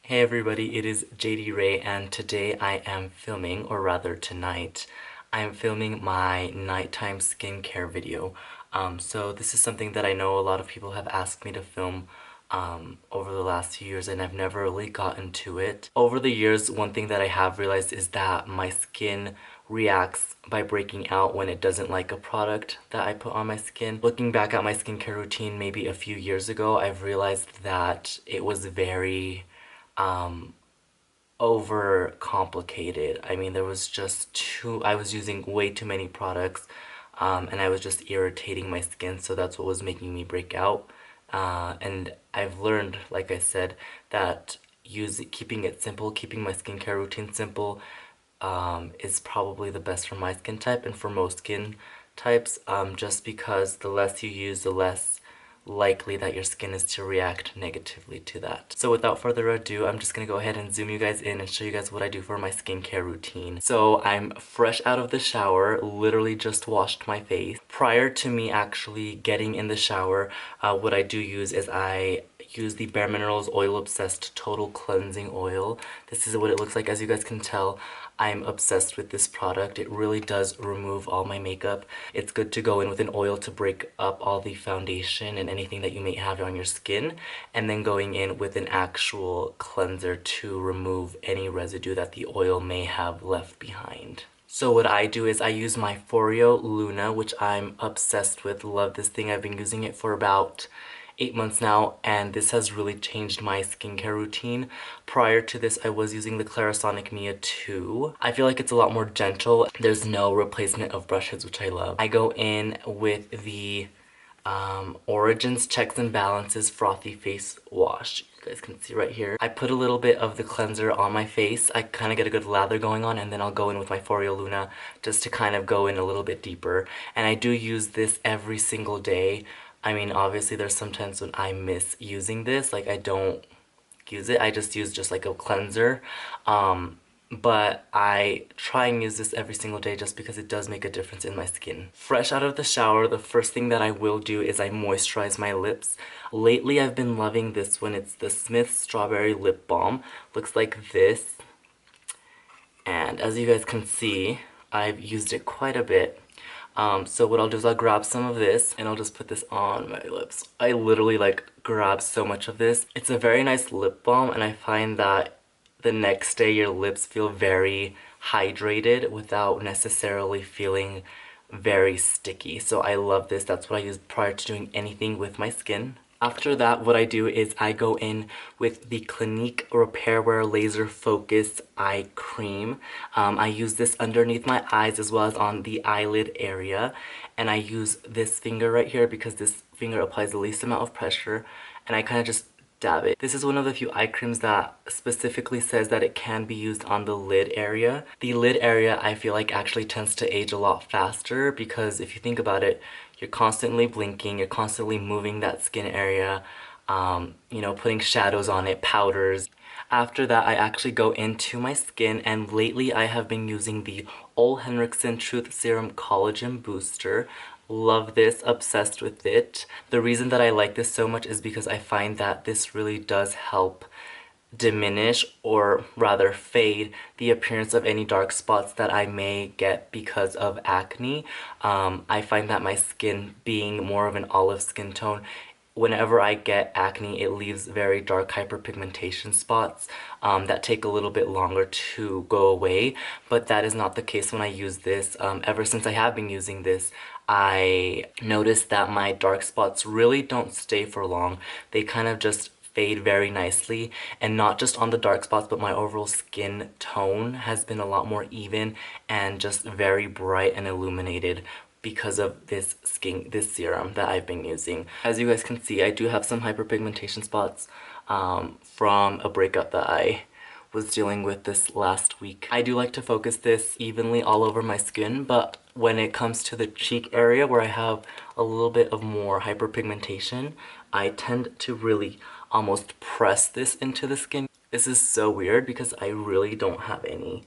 Hey everybody, it is JD Ray and today I am filming, or rather tonight, I am filming my nighttime skincare video. So this is something that I know a lot of people have asked me to film over the last few years and I've never really gotten to it. Over the years, one thing that I have realized is that my skin reacts by breaking out when it doesn't like a product that I put on my skin. Looking back at my skincare routine maybe a few years ago, I've realized that it was very um, over complicated. I mean, there was just I was using way too many products, and I was just irritating my skin, so that's what was making me break out. And I've learned, like I said, that keeping it simple, keeping my skincare routine simple, is probably the best for my skin type and for most skin types, just because the less you use, the less likely that your skin is to react negatively to that. So without further ado, I'm just gonna go ahead and zoom you guys in and show you guys what I do for my skincare routine. So I'm fresh out of the shower, literally just washed my face. Prior to me actually getting in the shower, what I do use is I use the Bare Minerals Oil Obsessed Total Cleansing Oil. This is what it looks like. As you guys can tell, I'm obsessed with this product. It really does remove all my makeup. It's good to go in with an oil to break up all the foundation and anything that you may have on your skin, and then going in with an actual cleanser to remove any residue that the oil may have left behind. So what I do is I use my Foreo Luna, which I'm obsessed with. Love this thing. I've been using it for about 8 months now, and this has really changed my skincare routine. Prior to this, I was using the Clarisonic Mia 2. I feel like it's a lot more gentle. There's no replacement of brush heads, which I love. I go in with the Origins Checks and Balances Frothy Face Wash. You guys can see right here. I put a little bit of the cleanser on my face. I kind of get a good lather going on, and then I'll go in with my Foreo Luna just to kind of go in a little bit deeper. And I do use this every single day. I mean, obviously there's sometimes when I miss using this, like I don't use it. I just use just like a cleanser. But I try and use this every single day just because it does make a difference in my skin. Fresh out of the shower, the first thing that I will do is I moisturize my lips. Lately, I've been loving this one. It's the Smith Strawberry Lip Balm. Looks like this. And as you guys can see, I've used it quite a bit. So what I'll do is I'll grab some of this and I'll just put this on my lips. I literally like grab so much of this. It's a very nice lip balm, and I find that the next day your lips feel very hydrated without necessarily feeling very sticky. So I love this. That's what I use prior to doing anything with my skin. After that, what I do is I go in with the Clinique Repair Wear Laser Focus Eye Cream. I use this underneath my eyes as well as on the eyelid area. And I use this finger right here because this finger applies the least amount of pressure. And I kind of just dab it. This is one of the few eye creams that specifically says that it can be used on the lid area. The lid area I feel like actually tends to age a lot faster because if you think about it, you're constantly blinking, you're constantly moving that skin area, you know, putting shadows on it, powders. After that, I actually go into my skin, and lately I have been using the Ole Henriksen Truth Serum Collagen Booster. Love this, obsessed with it. The reason that I like this so much is because I find that this really does help diminish, or rather fade, the appearance of any dark spots that I may get because of acne. I find that my skin being more of an olive skin tone, whenever I get acne, it leaves very dark hyperpigmentation spots that take a little bit longer to go away, but that is not the case when I use this. Ever since I have been using this, I noticed that my dark spots really don't stay for long. They kind of just fade very nicely, and not just on the dark spots, but my overall skin tone has been a lot more even and just very bright and illuminated because of this serum that I've been using. As you guys can see, I do have some hyperpigmentation spots from a breakup that I was dealing with this last week. I do like to focus this evenly all over my skin, but when it comes to the cheek area where I have a little bit of more hyperpigmentation, I tend to really almost press this into the skin. This is so weird because I really don't have any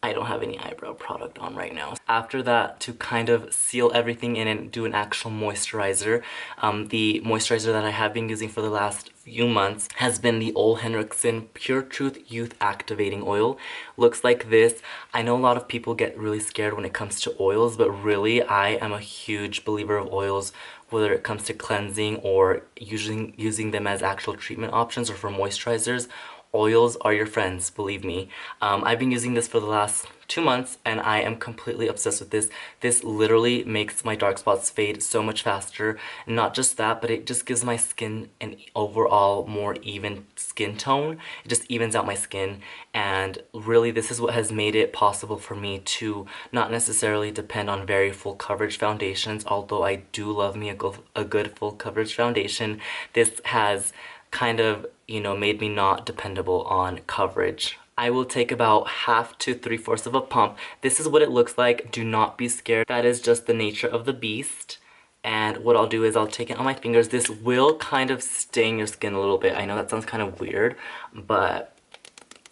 I don't have any eyebrow product on right now. After that, to kind of seal everything in and do an actual moisturizer, the moisturizer that I have been using for the last few months has been the Ole Henriksen Pure Truth Youth Activating Oil. Looks like this. I know a lot of people get really scared when it comes to oils, but really I am a huge believer of oils, whether it comes to cleansing or using them as actual treatment options or for moisturizers. Oils are your friends, believe me. I've been using this for the last 2 months and I am completely obsessed with this. This literally makes my dark spots fade so much faster. Not just that, but it just gives my skin an overall more even skin tone. It just evens out my skin, and really this is what has made it possible for me to not necessarily depend on very full coverage foundations, although I do love me a good full coverage foundation. This has kind of, you know, made me not dependable on coverage. I will take about half to 3/4 of a pump. This is what it looks like. Do not be scared. That is just the nature of the beast. And what I'll do is I'll take it on my fingers. This will kind of sting your skin a little bit. I know that sounds kind of weird, but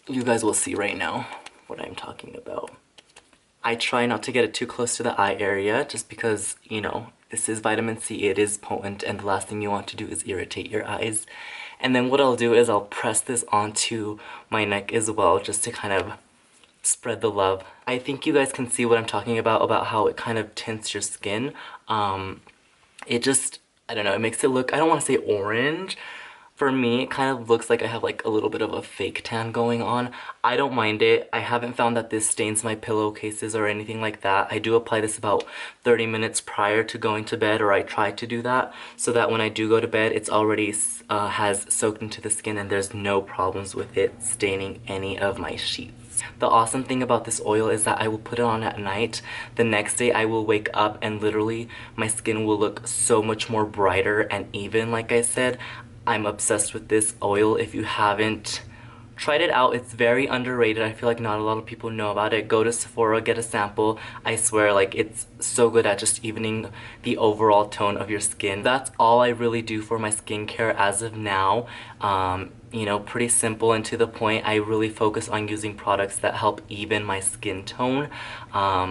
you guys will see right now what I'm talking about. I try not to get it too close to the eye area just because, you know, this is vitamin C, it is potent, and the last thing you want to do is irritate your eyes. And then what I'll do is I'll press this onto my neck as well, just to kind of spread the love. I think you guys can see what I'm talking about how it kind of tints your skin. It just, I don't know, it makes it look, I don't want to say orange. For me, it kind of looks like I have like a little bit of a fake tan going on. I don't mind it. I haven't found that this stains my pillowcases or anything like that. I do apply this about 30 minutes prior to going to bed, or I try to do that, so that when I do go to bed, it's already has soaked into the skin and there's no problems with it staining any of my sheets. The awesome thing about this oil is that I will put it on at night. The next day I will wake up and literally my skin will look so much more brighter and even. Like I said, I'm obsessed with this oil. If you haven't tried it out, it's very underrated. I feel like not a lot of people know about it. Go to Sephora, get a sample. I swear, like, it's so good at just evening the overall tone of your skin. That's all I really do for my skincare as of now. You know, pretty simple and to the point. I really focus on using products that help even my skin tone,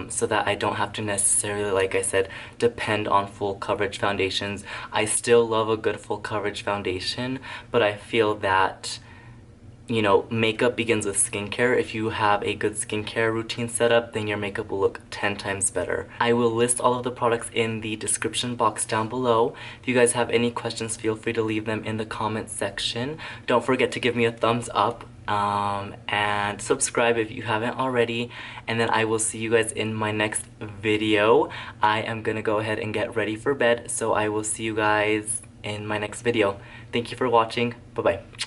so that I don't have to necessarily, like I said, depend on full coverage foundations. I still love a good full coverage foundation, but I feel that, you know, makeup begins with skincare. If you have a good skincare routine set up, then your makeup will look 10 times better. I will list all of the products in the description box down below. If you guys have any questions, feel free to leave them in the comments section. Don't forget to give me a thumbs up, and subscribe if you haven't already, and then I will see you guys in my next video. I am gonna go ahead and get ready for bed, so I will see you guys in my next video. Thank you for watching. Bye-bye.